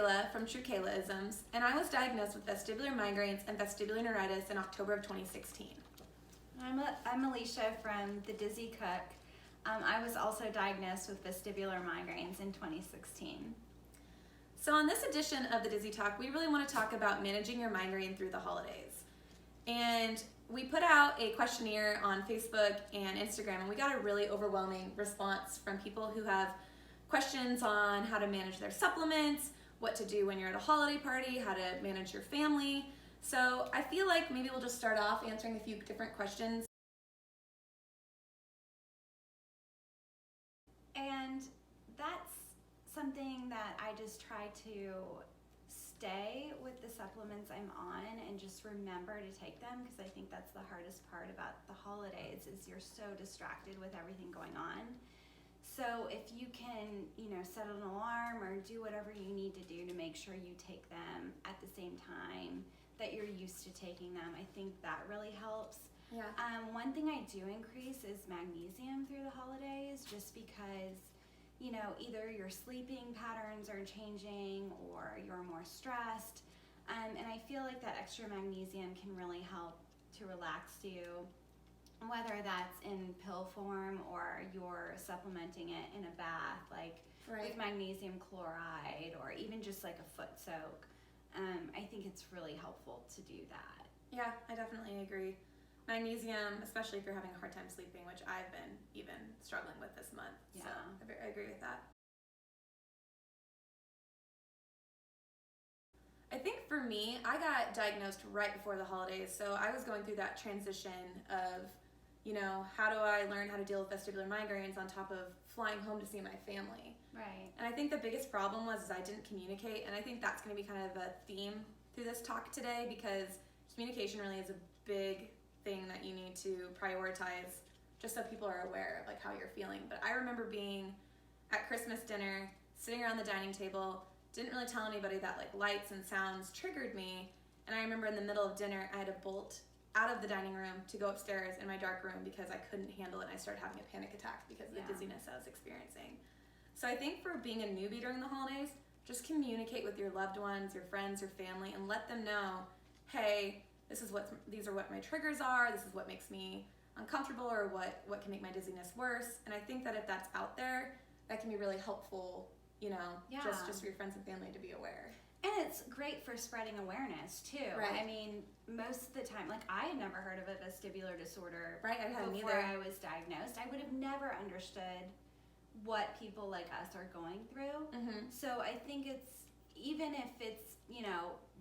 Kayla from True Kaylaisms, and I was diagnosed with vestibular migraines and vestibular neuritis in October of 2016. I'm Alicia from the Dizzy Cook. I was also diagnosed with vestibular migraines in 2016. So on this edition of the Dizzy Talk, we really want to talk about managing your migraine through the holidays. And we put out a questionnaire on Facebook and Instagram, and we got a really overwhelming response from people who have questions on how to manage their supplements, what to do when you're at a holiday party, how to manage your family. So I feel like maybe we'll just start off answering a few different questions. And that's something that I just try to stay with the supplements I'm on and just remember to take them, because I think that's the hardest part about the holidays is you're so distracted with everything going on. So if you can, set an alarm or do whatever you need to do to make sure you take them at the same time that you're used to taking them, I think that really helps. Yeah. One thing I do increase is magnesium through the holidays, just because, either your sleeping patterns are changing or you're more stressed. And I feel like that extra magnesium can really help to relax you, whether that's in pill form or you're supplementing it in a bath, like with magnesium chloride, or even just like a foot soak. I think it's really helpful to do that. Yeah, I definitely agree. Magnesium, especially if you're having a hard time sleeping, which I've been even struggling with this month. Yeah. So I agree with that. I think for me, I got diagnosed right before the holidays, so I was going through that transition of, how do I learn how to deal with vestibular migraines on top of flying home to see my family. Right. And I think the biggest problem was I didn't communicate, and I think that's going to be kind of a theme through this talk today, because communication really is a big thing that you need to prioritize, just so people are aware of how you're feeling. But I remember being at Christmas dinner, sitting around the dining table, didn't really tell anybody that lights and sounds triggered me, and I remember in the middle of dinner I had to bolt out of the dining room to go upstairs in my dark room because I couldn't handle it, and I started having a panic attack because of the dizziness I was experiencing. So I think for being a newbie during the holidays, just communicate with your loved ones, your friends, your family, and let them know, hey, these are what my triggers are, this is what makes me uncomfortable, or what can make my dizziness worse. And I think that if that's out there, that can be really helpful, just for your friends and family to be aware. And it's great for spreading awareness too. Right. I mean, most of the time, I had never heard of a vestibular disorder before I was diagnosed. I would have never understood what people like us are going through. Mm-hmm. So I think even if it's,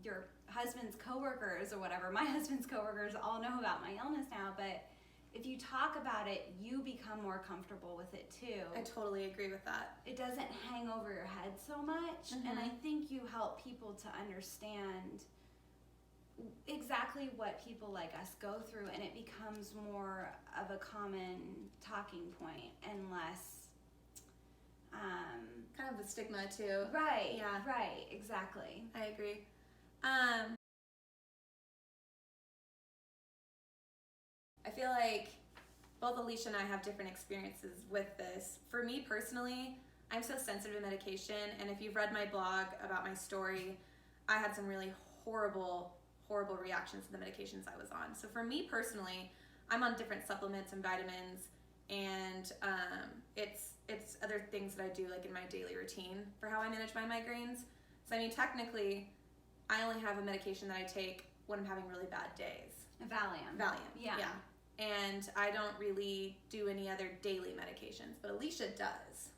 your husband's coworkers or whatever, my husband's coworkers all know about my illness now, but if you talk about it, you become more comfortable with it too. I totally agree with that. It doesn't hang over your head so much, and I think you help people to understand exactly what people like us go through, and it becomes more of a common talking point and less kind of the stigma too. Right. Yeah. Right. Exactly. I agree. I feel like both Alicia and I have different experiences with this. For me personally, I'm so sensitive to medication, and if you've read my blog about my story, I had some really horrible reactions to the medications I was on. So for me personally, I'm on different supplements and vitamins, and it's other things that I do in my daily routine for how I manage my migraines. So I mean, technically, I only have a medication that I take when I'm having really bad days. Valium. Yeah. And I don't really do any other daily medications, but Alicia does.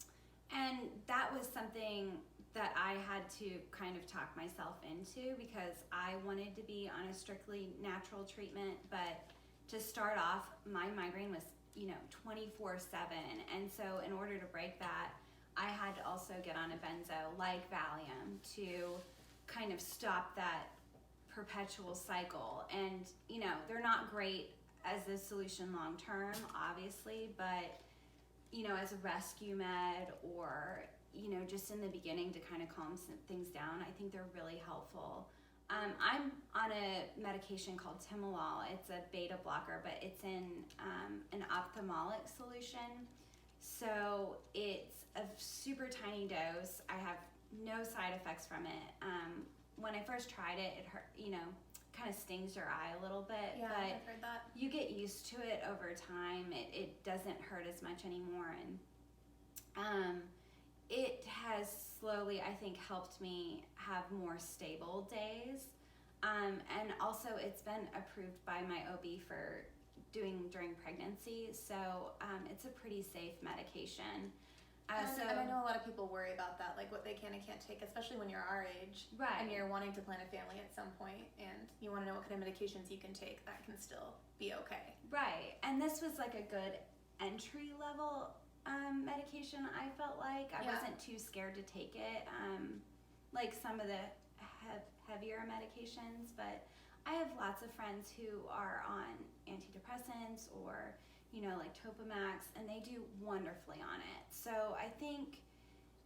And that was something that I had to kind of talk myself into, because I wanted to be on a strictly natural treatment, but to start off, my migraine was 24/7, and so in order to break that, I had to also get on a benzo like Valium to kind of stop that perpetual cycle. And they're not great as a solution long term, obviously, but as a rescue med, or just in the beginning to kind of calm some things down, I think they're really helpful. I'm on a medication called Timolol. It's a beta blocker, but it's in an ophthalmic solution. So it's a super tiny dose. I have no side effects from it. When I first tried it, it hurt, kind of stings your eye a little bit. Yeah, but I've heard that. you get used to it over time. It doesn't hurt as much anymore. And it has slowly, I think, helped me have more stable days. And also it's been approved by my OB for doing during pregnancy. So it's a pretty safe medication. And I know a lot of people worry about that, like what they can and can't take, especially when you're our age. Right. And you're wanting to plan a family at some point, and you want to know what kind of medications you can take that can still be okay. Right. And this was like a good entry level medication, I felt like. I wasn't too scared to take it, like some of the heavier medications, but I have lots of friends who are on antidepressants or like Topamax, and they do wonderfully on it. So I think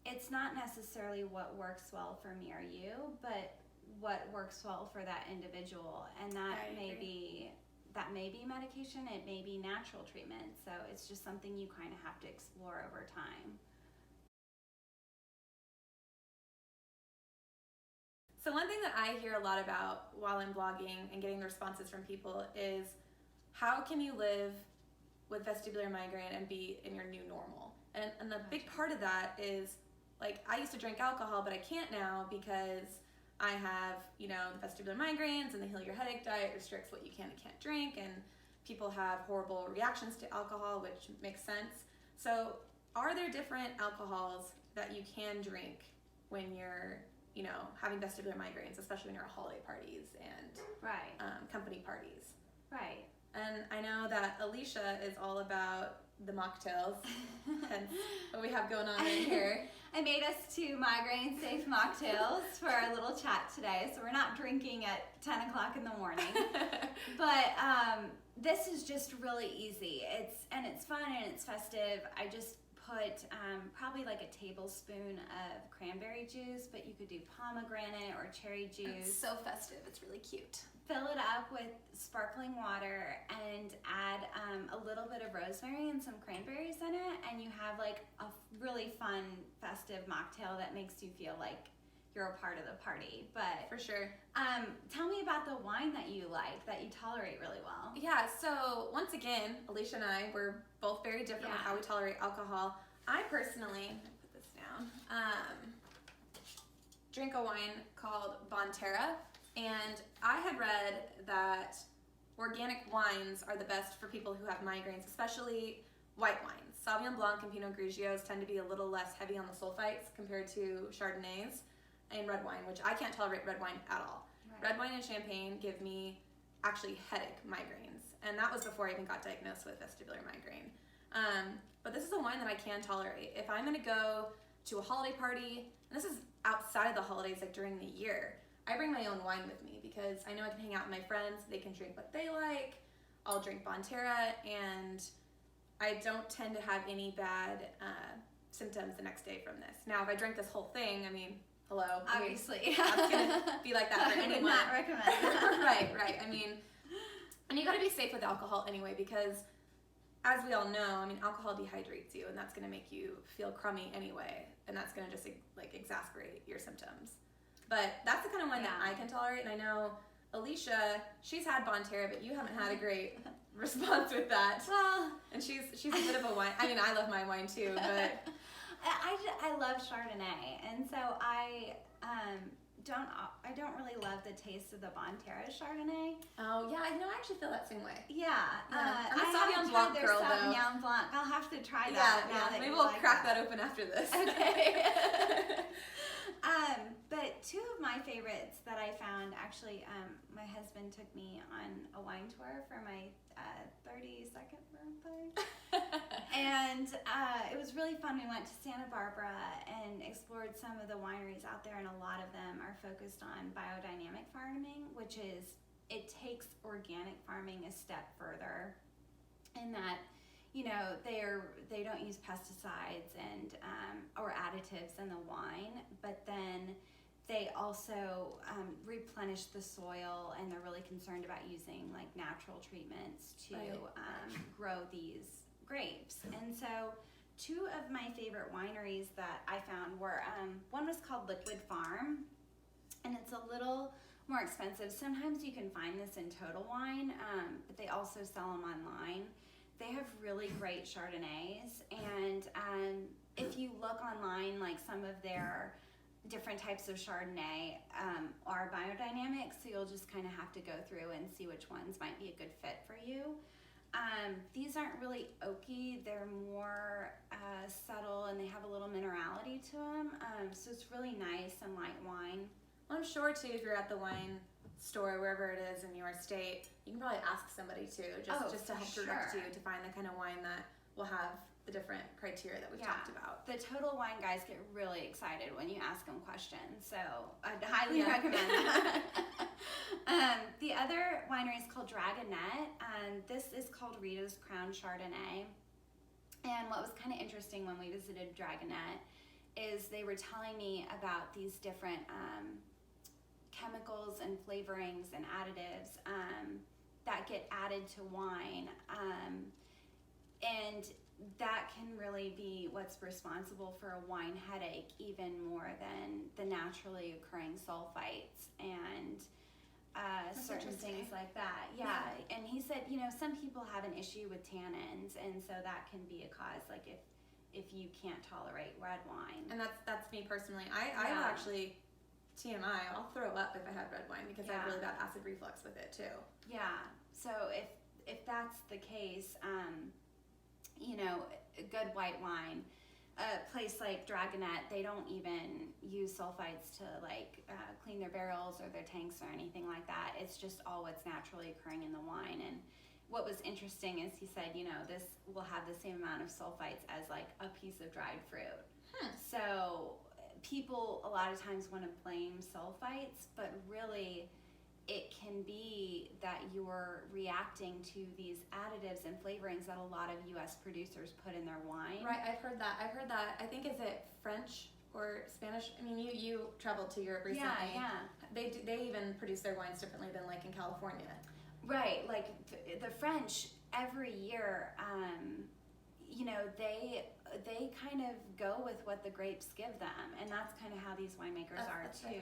it's not necessarily what works well for me or you, but what works well for that individual. And that may be medication, it may be natural treatment. So it's just something you kind of have to explore over time. So one thing that I hear a lot about while I'm blogging and getting the responses from people is, how can you live with vestibular migraine and be in your new normal? And the big part of that is, like, I used to drink alcohol, but I can't now because I have, the vestibular migraines, and the Heal Your Headache diet restricts what you can and can't drink, and people have horrible reactions to alcohol, which makes sense. So are there different alcohols that you can drink when you're, having vestibular migraines, especially when you're at holiday parties and company parties? Right. And I know that Alicia is all about the mocktails, hence what we have going on right here. I made us 2 migraine-safe mocktails for our little chat today, so we're not drinking at 10 o'clock in the morning. But this is just really easy. It's fun and it's festive. I just put probably like a tablespoon of cranberry juice, but you could do pomegranate or cherry juice. It's so festive. It's really cute. Fill it up with sparkling water and add a little bit of rosemary and some cranberries in it, and you have like a really fun festive mocktail that makes you feel like you're a part of the party. But for sure. Tell me about the wine that you like, that you tolerate really well. Yeah, so once again, Alicia and I, we're both very different with how we tolerate alcohol. I personally, I'm gonna put this down, drink a wine called Bonterra. And I had read that organic wines are the best for people who have migraines, especially white wines. Sauvignon Blanc and Pinot Grigios tend to be a little less heavy on the sulfites compared to Chardonnays and red wine, which I can't tolerate red wine at all. Right. Red wine and champagne give me actually headache migraines. And that was before I even got diagnosed with vestibular migraine. But this is a wine that I can tolerate. If I'm gonna go to a holiday party, and this is outside of the holidays, like during the year, I bring my own wine with me because I know I can hang out with my friends. They can drink what they like. I'll drink Bonterra, and I don't tend to have any bad symptoms the next day from this. Now, if I drink this whole thing, hello. Obviously. That's gonna be like that for anyone. I would not recommend that. Right. And you gotta be safe with alcohol anyway, because as we all know, alcohol dehydrates you, and that's gonna make you feel crummy anyway, and that's gonna just exacerbate your symptoms. But that's the kind of wine that I can tolerate, and I know Alicia, she's had Bonterra, but you haven't had a great response with that. Well, and she's a bit of a wine. I love my wine too, but I love Chardonnay, and so I don't really love the taste of the Bonterra Chardonnay. Oh yeah, I actually feel that same way. Yeah. I'm a Sauvignon Blanc girl though. Sauvignon Blanc. I'll have to try that. Yeah. Maybe we'll crack that open after this. Okay. But 2 of my favorites that I found, actually, my husband took me on a wine tour for my 32nd birthday. And it was really fun. We went to Santa Barbara and explored some of the wineries out there, and a lot of them are focused on biodynamic farming, which is, it takes organic farming a step further in that, they don't use pesticides and or additives in the wine, but then they also replenish the soil, and they're really concerned about using like natural treatments to grow these grapes. And so two of my favorite wineries that I found were, one was called Liquid Farm, and it's a little more expensive. Sometimes you can find this in Total Wine, but they also sell them online. They have really great Chardonnays, and if you look online, like some of their different types of Chardonnay are biodynamic, so you'll just kind of have to go through and see which ones might be a good fit for you. These aren't really oaky, they're more subtle, and they have a little minerality to them, so it's really nice and light wine. Well, I'm sure too, if you're at the wine store, wherever it is in your state, you can probably ask somebody too, just to help direct you to find the kind of wine that will have the different criteria that we've talked about. The Total Wine guys get really excited when you ask them questions, so I'd highly recommend that. The other winery is called Dragonette, and this is called Rita's Crown Chardonnay. And what was kind of interesting when we visited Dragonette is they were telling me about these different chemicals and flavorings and additives that get added to wine, and that can really be what's responsible for a wine headache even more than the naturally occurring sulfites and certain things like that. Yeah, and he said, some people have an issue with tannins, and so that can be a cause, like if you can't tolerate red wine. And that's me personally. I will actually, TMI, I'll throw up if I have red wine because I have really bad acid reflux with it too. Yeah, so if that's the case, a good white wine, a place like Dragonette, they don't even use sulfites to clean their barrels or their tanks or anything like that. It's just all what's naturally occurring in the wine. And what was interesting is he said, this will have the same amount of sulfites as like a piece of dried fruit. So people a lot of times want to blame sulfites, but really it can be that you're reacting to these additives and flavorings that a lot of U.S. producers put in their wine. Right, I've heard that. I think, is it French or Spanish? I mean, you traveled to Europe recently. Yeah. They even produce their wines differently than like in California. Right, like the French every year, they kind of go with what the grapes give them, and that's kind of how these winemakers are too.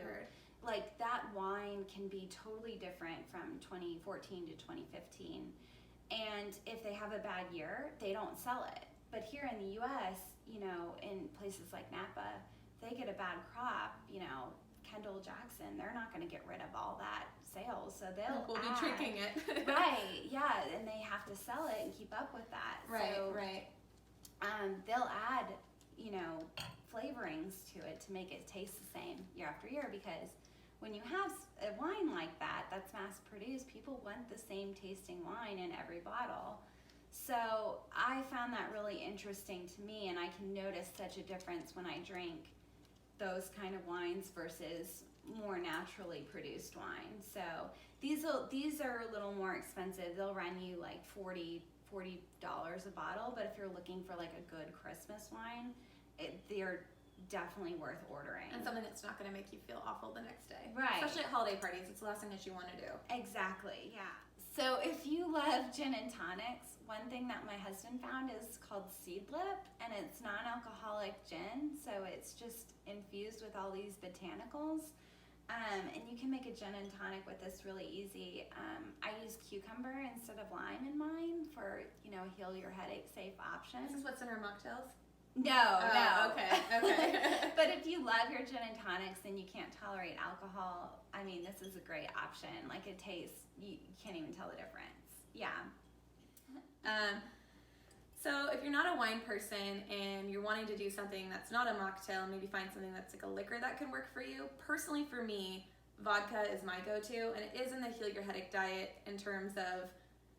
Like that wine can be totally different from 2014 to 2015, and if they have a bad year, they don't sell it. But here in the U.S., in places like Napa, they get a bad crop, Kendall Jackson, they're not going to get rid of all that sales, so we'll be drinking it. Right, yeah, and they have to sell it and keep up with that. Right. They'll add, flavorings to it to make it taste the same year after year, because when you have a wine like that that's mass produced, people want the same tasting wine in every bottle. So I found that really interesting to me, and I can notice such a difference when I drink those kind of wines versus more naturally produced wines. So these are a little more expensive. They'll run you like $40 a bottle, but if you're looking for like a good Christmas wine, they're definitely worth ordering. And something that's not going to make you feel awful the next day. Right. Especially at holiday parties, it's the last thing that you want to do. Exactly, yeah. So if you love gin and tonics, one thing that my husband found is called Seedlip, and it's non-alcoholic gin, so it's just infused with all these botanicals. And you can make a gin and tonic with this really easy. I use cucumber instead of lime in mine for, heal your headache safe option. This is what's in our mocktails? No. Okay. But if you love your gin and tonics and you can't tolerate alcohol, I mean, this is a great option. Like it tastes, you can't even tell the difference. Yeah. So if you're not a wine person and you're wanting to do something that's not a mocktail, maybe find something that's like a liquor that can work for you. Personally for me, vodka is my go-to, and it is in the Heal Your Headache diet in terms of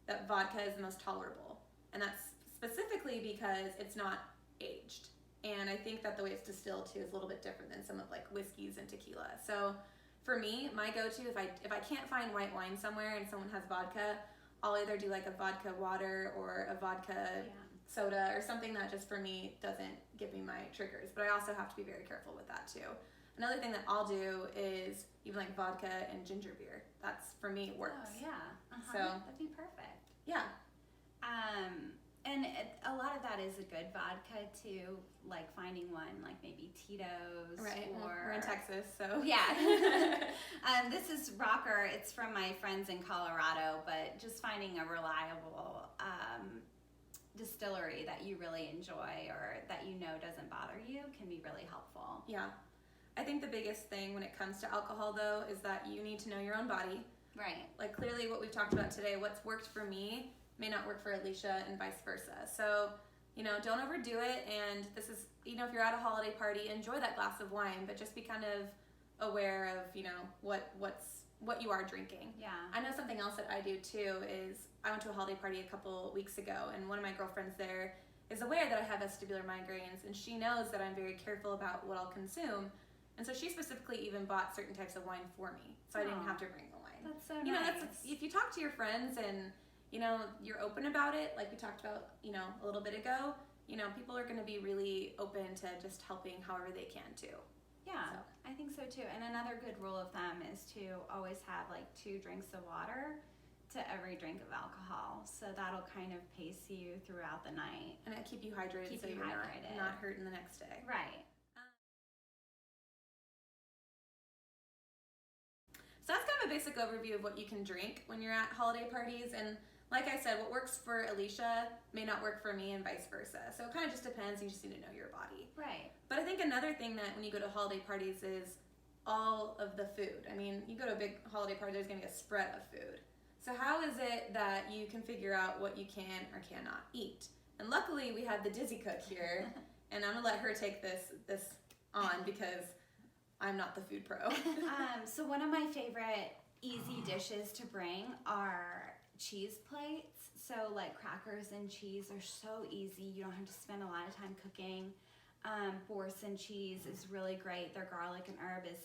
that vodka is the most tolerable. And that's specifically because it's not aged. And I think that the way it's distilled too is a little bit different than some of like whiskeys and tequila. So for me, my go-to, if I can't find white wine somewhere and someone has vodka, I'll either do like a vodka water or a vodka soda or something that just for me doesn't give me my triggers. But I also have to be very careful with that too. Another thing that I'll do is even like vodka and ginger beer. That's, for me, works. Oh, yeah. So that'd be perfect. Yeah. And a lot of that is a good vodka too, like finding one like maybe Tito's, right? Or we're in Texas, so yeah. This is Rocker. It's from my friends in Colorado, but just finding a reliable distillery that you really enjoy or that you know doesn't bother you can be really helpful. Yeah, I think the biggest thing when it comes to alcohol though is that you need to know your own body. Right. Like clearly what we've talked about today, what's worked for me may not work for Alicia and vice versa. So, don't overdo it. And this is, if you're at a holiday party, enjoy that glass of wine, but just be kind of aware of, what you are drinking. Yeah. I know something else that I do too is I went to a holiday party a couple weeks ago, and one of my girlfriends there is aware that I have vestibular migraines, and she knows that I'm very careful about what I'll consume. And so she specifically even bought certain types of wine for me, so I didn't have to bring the wine. That's so nice. If you talk to your friends and you're open about it, like we talked about, a little bit ago, people are going to be really open to just helping however they can too. Yeah, so. I think so too. And another good rule of thumb is to always have like 2 drinks of water to every drink of alcohol. So that'll kind of pace you throughout the night. And it'll keep you hydrated so you're not hurting the next day. Right. So that's kind of a basic overview of what you can drink when you're at holiday parties. And like I said, what works for Alicia may not work for me and vice versa. So it kind of just depends. You just need to know your body. Right. But I think another thing that when you go to holiday parties is all of the food. I mean, you go to a big holiday party, there's going to be a spread of food. So how is it that you can figure out what you can or cannot eat? And luckily we have the Dizzy Cook here, and I'm going to let her take this on because I'm not the food pro. So one of my favorite easy dishes to bring are cheese plates. So like crackers and cheese are so easy. You don't have to spend a lot of time cooking. Boursin cheese is really great. Their garlic and herb is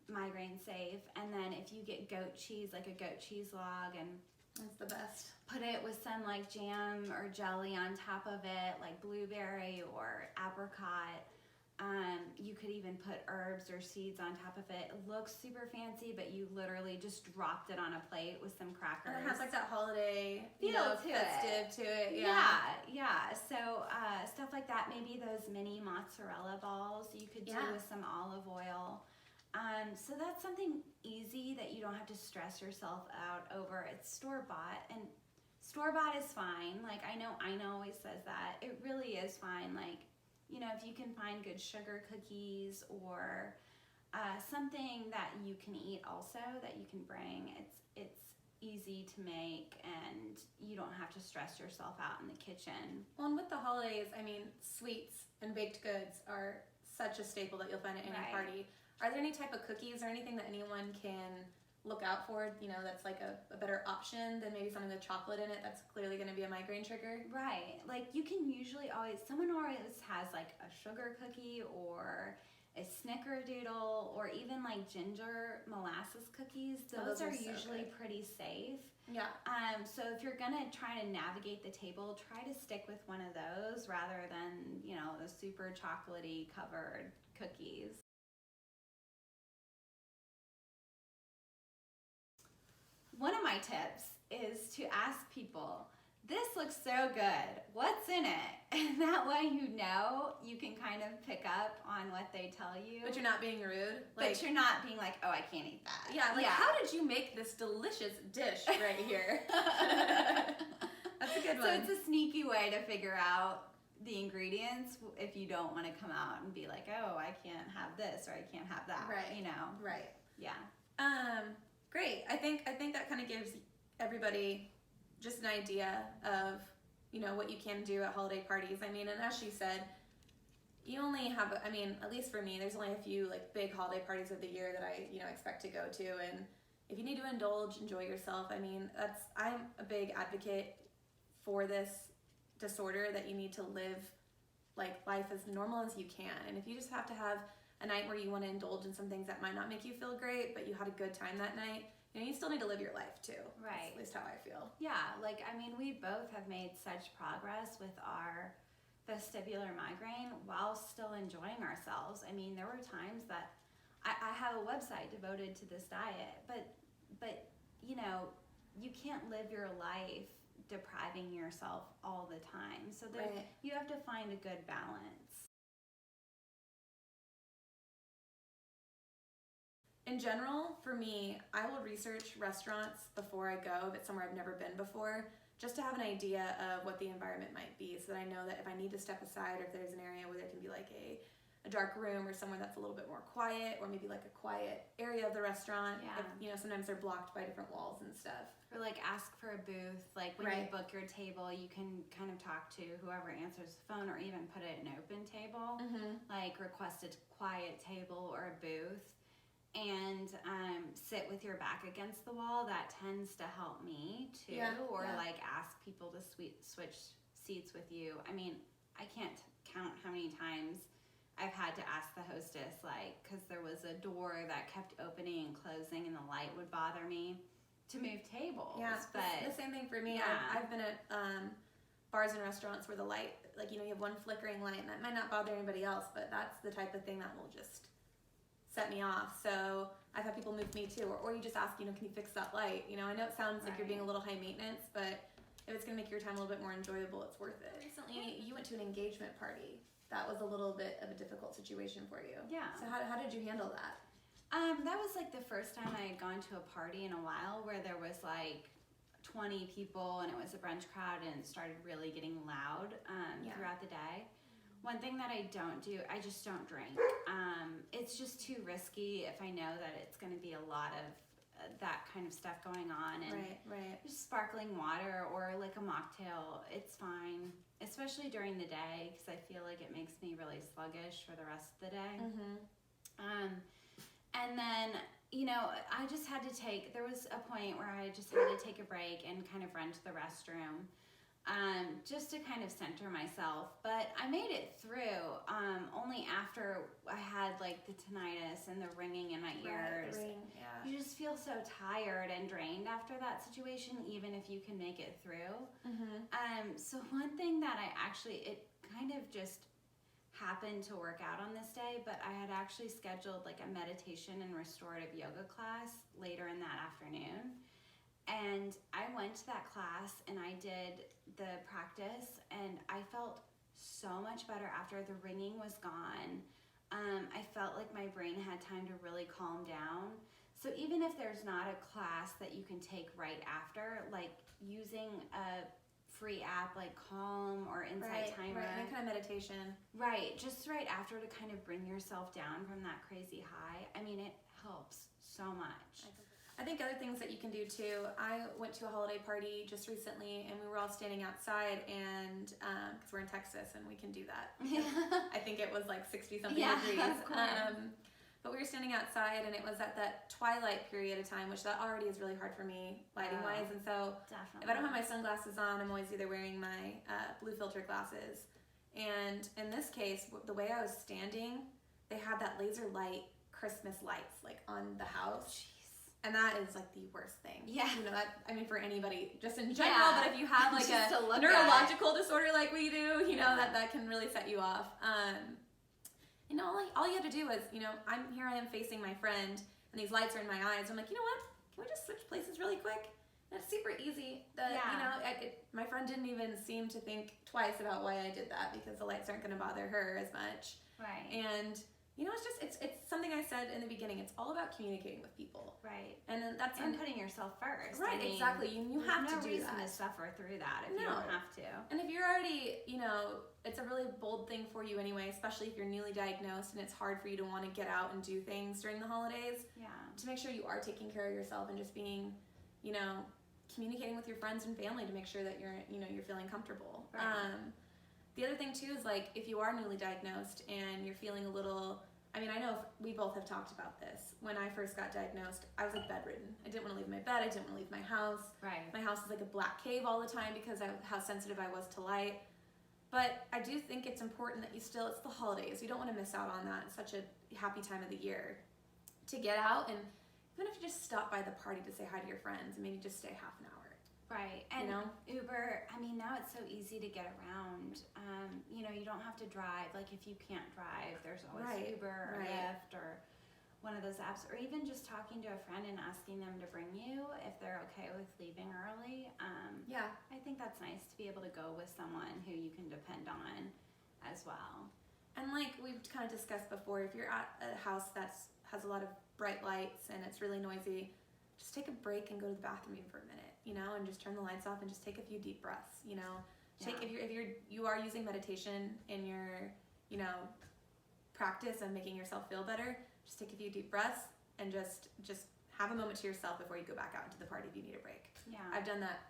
migraine safe. And then if you get goat cheese, like a goat cheese log, and that's the best. Put it with some like jam or jelly on top of it, like blueberry or apricot. You could even put herbs or seeds on top of it. It looks super fancy, but you literally just dropped it on a plate with some crackers. And it has like that holiday feel festive to it. Yeah. So stuff like that. Maybe those mini mozzarella balls you could do with some olive oil. So that's something easy that you don't have to stress yourself out over. It's store-bought, and store-bought is fine. Like I know always says that. It really is fine. Like, if you can find good sugar cookies or something that you can eat also that you can bring, it's easy to make and you don't have to stress yourself out in the kitchen. Well, and with the holidays, I mean, sweets and baked goods are such a staple that you'll find at any party. Are there any type of cookies or anything that anyone can look out for, that's like a better option than maybe something with chocolate in it that's clearly going to be a migraine trigger? Right. Like you can usually someone always has like a sugar cookie or a snickerdoodle or even like ginger molasses cookies. Those are usually pretty safe. Yeah. So if you're going to try to navigate the table, try to stick with one of those rather than, the super chocolatey covered cookies. One of my tips is to ask people, this looks so good, what's in it? And that way you can kind of pick up on what they tell you. But you're not being rude. But you're not being like, oh, I can't eat that. Yeah, how did you make this delicious dish right here? That's a good one. So it's a sneaky way to figure out the ingredients if you don't want to come out and be like, oh, I can't have this or I can't have that. Right. Right. Yeah. Great. I think that kind of gives everybody just an idea of, what you can do at holiday parties. I mean, and as she said, you only have, at least for me, there's only a few like big holiday parties of the year that I, expect to go to. And if you need to indulge, enjoy yourself. I mean, I'm a big advocate for this disorder that you need to live like life as normal as you can. And if you just have to have a night where you want to indulge in some things that might not make you feel great, but you had a good time that night, you still need to live your life too. Right. That's at least how I feel. Yeah, we both have made such progress with our vestibular migraine while still enjoying ourselves. I mean, there were times that I have a website devoted to this diet, but you can't live your life depriving yourself all the time. So that Right. you have to find a good balance. In general, for me, I will research restaurants before I go, if it's somewhere I've never been before, just to have an idea of what the environment might be, so that I know that if I need to step aside, or if there's an area where there can be like a dark room or somewhere that's a little bit more quiet, or maybe like a quiet area of the restaurant. Yeah. If, you know, sometimes they're blocked by different walls and stuff. Or like ask for a booth. Like when you Right. book your table, you can kind of talk to whoever answers the phone, or even put it an open table. Like request a quiet table or a booth, and sit with your back against the wall. That tends to help me too. Yeah, Or yeah. like ask people to switch seats with you. I mean, I can't count how many times I've had to ask the hostess, like, because there was a door that kept opening and closing and the light would bother me, to move tables. Yeah, But the same thing for me. Yeah. I've been at bars and restaurants where the light, like, you know, you have one flickering light, and that might not bother anybody else, but that's the type of thing that will just set me off. So I've had people move me too, or you just ask, you know, can you fix that light? You know, I know it sounds like you're being a little high maintenance, but if it's going to make your time a little bit more enjoyable, it's worth it. Recently, you went to an engagement party. That was a little bit of a difficult situation for you. Yeah. So how did you handle that? That was like the first time I had gone to a party in a while where there was like 20 people and it was a brunch crowd and it started really getting loud throughout the day. One thing that I don't do, I just don't drink. It's just too risky if I know that it's going to be a lot of that kind of stuff going on. And Right. just sparkling water or like a mocktail, it's fine, especially during the day, because I feel like it makes me really sluggish for the rest of the day. And then, you know, I just had to there was a point where I just had to take a break and kind of run to the restroom, just to kind of center myself. But I made it through, only after I had like the tinnitus and the ringing in my ears. Yeah. You just feel so tired and drained after that situation, even if you can make it through. So one thing that it kind of just happened to work out on this day, but I had actually scheduled like a meditation and restorative yoga class later in that afternoon. And I went to that class and I did the practice, and I felt so much better after. The ringing was gone. I felt like my brain had time to really calm down. So even if there's not a class that you can take right after, like using a free app like Calm or Insight Timer. Right, any kind of meditation. Right, just right after to kind of bring yourself down from that crazy high. I mean, it helps so much. I think other things that you can do too, I went to a holiday party just recently and we were all standing outside, and because we're in Texas and we can do that. I think it was like 60 something degrees. Of course. But we were standing outside and it was at that twilight period of time, which that already is really hard for me lighting wise. And so Definitely. if I don't have my sunglasses on, I'm always either wearing my blue filter glasses. And in this case, the way I was standing, they had that laser light Christmas lights like on the house. And that is like the worst thing. Yeah. You know, that, I mean, for anybody just in general, but if you have like Just to a look neurological disorder like we do, you know, that can really set you off. You know, all you have to do is, you know, I am facing my friend and these lights are in my eyes. I'm like, you know what? Can we just switch places really quick? And it's super easy. You know, my friend didn't even seem to think twice about why I did that, because the lights aren't going to bother her as much. Right. And you know, it's something I said in the beginning. It's all about communicating with people. Right. And then that's putting yourself first. Right, I mean, exactly. You have to do that. no reason to suffer through that if you don't have to. And if you're already, you know, it's a really bold thing for you anyway, especially if you're newly diagnosed and it's hard for you to want to get out and do things during the holidays. Yeah. To make sure you are taking care of yourself and just being, you know, communicating with your friends and family to make sure that you're feeling comfortable. Right. The other thing too is, like, if you are newly diagnosed and you're feeling a little, I mean, I know we both have talked about this. When I first got diagnosed, I was like bedridden. I didn't want to leave my bed. I didn't want to leave my house. Right. My house was like a black cave all the time because of how sensitive I was to light. But I do think it's important that it's the holidays. You don't want to miss out on that. It's such a happy time of the year to get out, and even if you just stop by the party to say hi to your friends and maybe just stay half an hour. Right. And you know? Uber, I mean, now it's so easy to get around. You know, you don't have to drive. Like, if you can't drive, there's always Uber or Lyft or one of those apps, or even just talking to a friend and asking them to bring you if they're okay with leaving early. Yeah. I think that's nice to be able to go with someone who you can depend on as well. And like we've kind of discussed before, if you're at a house that has a lot of bright lights and it's really noisy, just take a break and go to the bathroom even for a minute, you know, and just turn the lights off and just take a few deep breaths, you know. If you are using meditation in your, you know, practice of making yourself feel better, just take a few deep breaths and just have a moment to yourself before you go back out into the party if you need a break. Yeah. I've done that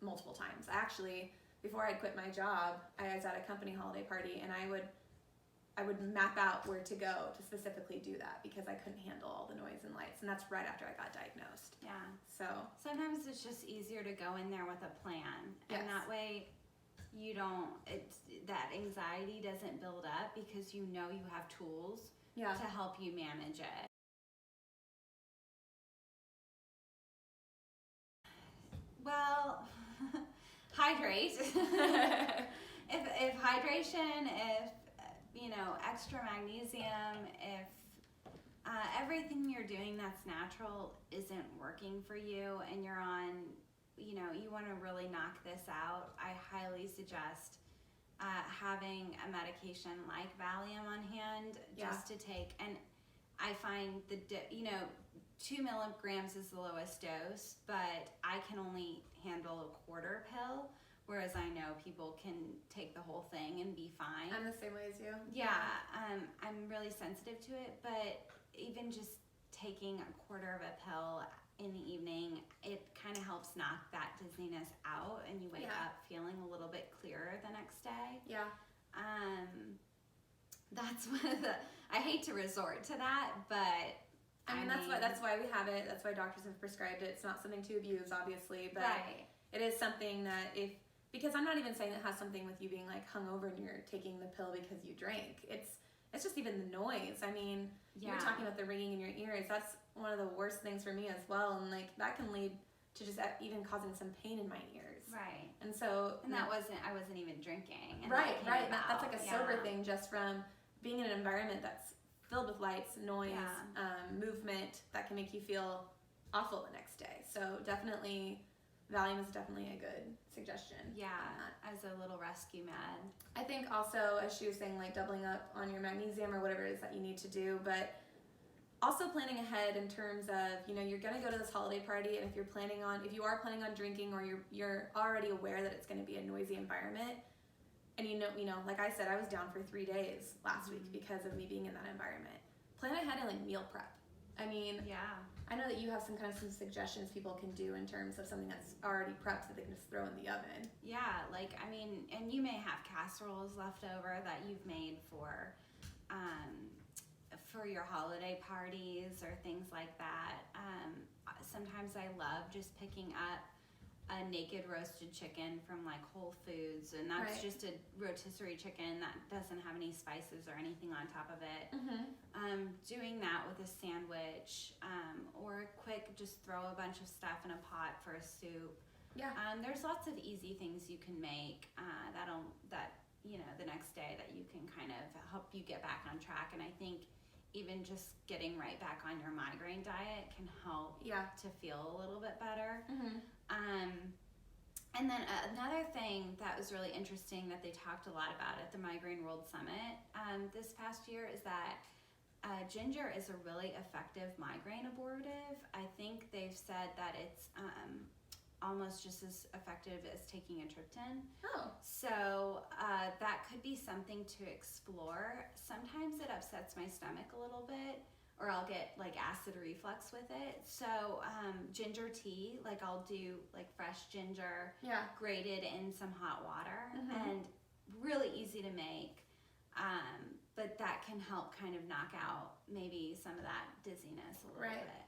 multiple times. Actually, before I quit my job, I was at a company holiday party, and I would map out where to go to specifically do that because I couldn't handle all the noise and lights, and that's right after I got diagnosed. Yeah. So sometimes it's just easier to go in there with a plan, yes. and that way that anxiety doesn't build up because you know you have tools to help you manage it. Well, hydrate. if hydration, if you know, extra magnesium, if everything you're doing that's natural isn't working for you and you're on, you know, you want to really knock this out, I highly suggest having a medication like Valium on hand just to take. And I find 2 milligrams is the lowest dose, but I can only handle a quarter pill, whereas I know people can take the whole thing and be fine. I'm the same way as you. Yeah, I'm really sensitive to it, but even just taking a quarter of a pill in the evening, it kind of helps knock that dizziness out, and you wake up feeling a little bit clearer the next day. Yeah. That's one of the, I hate to resort to that, but I mean that's why we have it. That's why doctors have prescribed it. It's not something to abuse, obviously, but it is something that because I'm not even saying it has something with you being like hungover and you're taking the pill because you drank. It's just even the noise. I mean, you were talking about the ringing in your ears. That's one of the worst things for me as well, and like that can lead to just even causing some pain in my ears. Right. And so I wasn't even drinking. And right. That's like a sober thing, just from being in an environment that's filled with lights, noise, movement that can make you feel awful the next day. So definitely, Valium is definitely a good suggestion. Yeah, as a little rescue med. I think also, as she was saying, like doubling up on your magnesium or whatever it is that you need to do, but also planning ahead in terms of, you know, you're going to go to this holiday party, and if you are planning on drinking, or you're already aware that it's going to be a noisy environment, and you know, like I said, I was down for 3 days last week because of me being in that environment. Plan ahead and like meal prep. I mean, I know that you have some suggestions people can do in terms of something that's already prepped that they can just throw in the oven. Yeah, like, I mean, and you may have casseroles left over that you've made for your holiday parties or things like that. Sometimes I love just picking up a naked roasted chicken from like Whole Foods, and that's just a rotisserie chicken that doesn't have any spices or anything on top of it. Doing that with a sandwich, or quick, just throw a bunch of stuff in a pot for a soup. There's lots of easy things you can make that you know, the next day that you can kind of help you get back on track. And I think even just getting right back on your migraine diet can help to feel a little bit better. And then another thing that was really interesting that they talked a lot about at the Migraine World Summit this past year is that ginger is a really effective migraine abortive. I think they've said that it's almost just as effective as taking a triptan. So that could be something to explore. Sometimes it upsets my stomach a little bit, or I'll get like acid reflux with it. So ginger tea, like I'll do like fresh ginger grated in some hot water, and really easy to make. But that can help kind of knock out maybe some of that dizziness a little bit.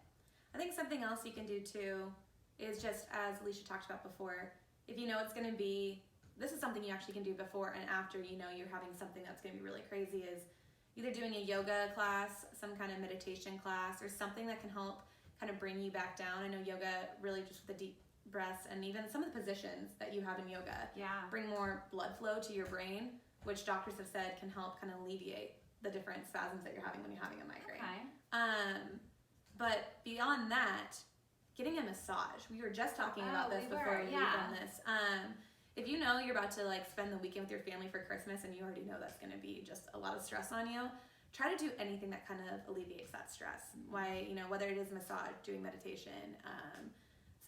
I think something else you can do too is, just as Alicia talked about before, if you know it's going to be, this is something you actually can do before and after you know you're having something that's going to be really crazy, is either doing a yoga class, some kind of meditation class, or something that can help kind of bring you back down. I know yoga really just with the deep breaths, and even some of the positions that you have in yoga bring more blood flow to your brain, which doctors have said can help kind of alleviate the different spasms that you're having when you're having a migraine. But beyond that, getting a massage. We were just talking about this before we filmed this. If you know you're about to like spend the weekend with your family for Christmas and you already know that's going to be just a lot of stress on you, try to do anything that kind of alleviates that stress. Why, whether it is massage, doing meditation,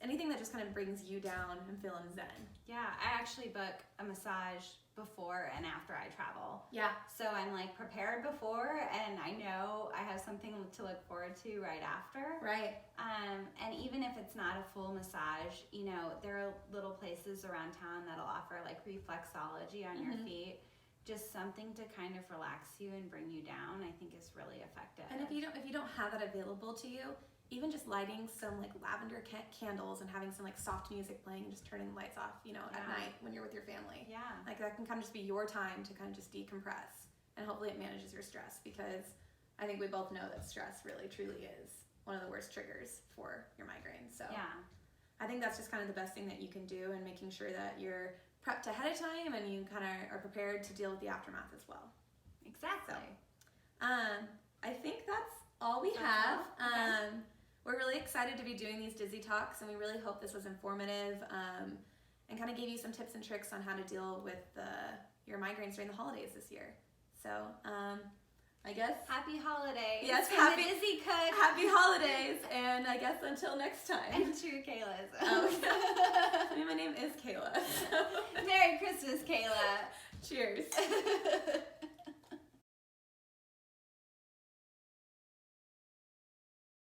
anything that just kind of brings you down and feeling zen. Yeah, I actually book a massage before and after I travel. Yeah. So I'm like prepared before, and I know I have something to look forward to right after. Right. And even if it's not a full massage, there are little places around town that'll offer like reflexology on your feet. Just something to kind of relax you and bring you down, I think is really effective. And if you don't have that available to you, even just lighting some like lavender candles and having some like soft music playing and just turning the lights off, at night when you're with your family. Yeah. Like that can kind of just be your time to kind of just decompress, and hopefully it manages your stress, because I think we both know that stress really truly is one of the worst triggers for your migraine. So yeah. I think that's just kind of the best thing that you can do, and making sure that you're prepped ahead of time and you kind of are prepared to deal with the aftermath as well. Exactly. So, I think that's all we have. Okay. We're really excited to be doing these Dizzy Talks, and we really hope this was informative and kind of gave you some tips and tricks on how to deal with your migraines during the holidays this year. So, I guess... Happy holidays. Yes, from the Dizzy Cook. Happy holidays, and I guess until next time. And true Kaylaisms. My name is Kayla. Merry Christmas, Kayla. Cheers.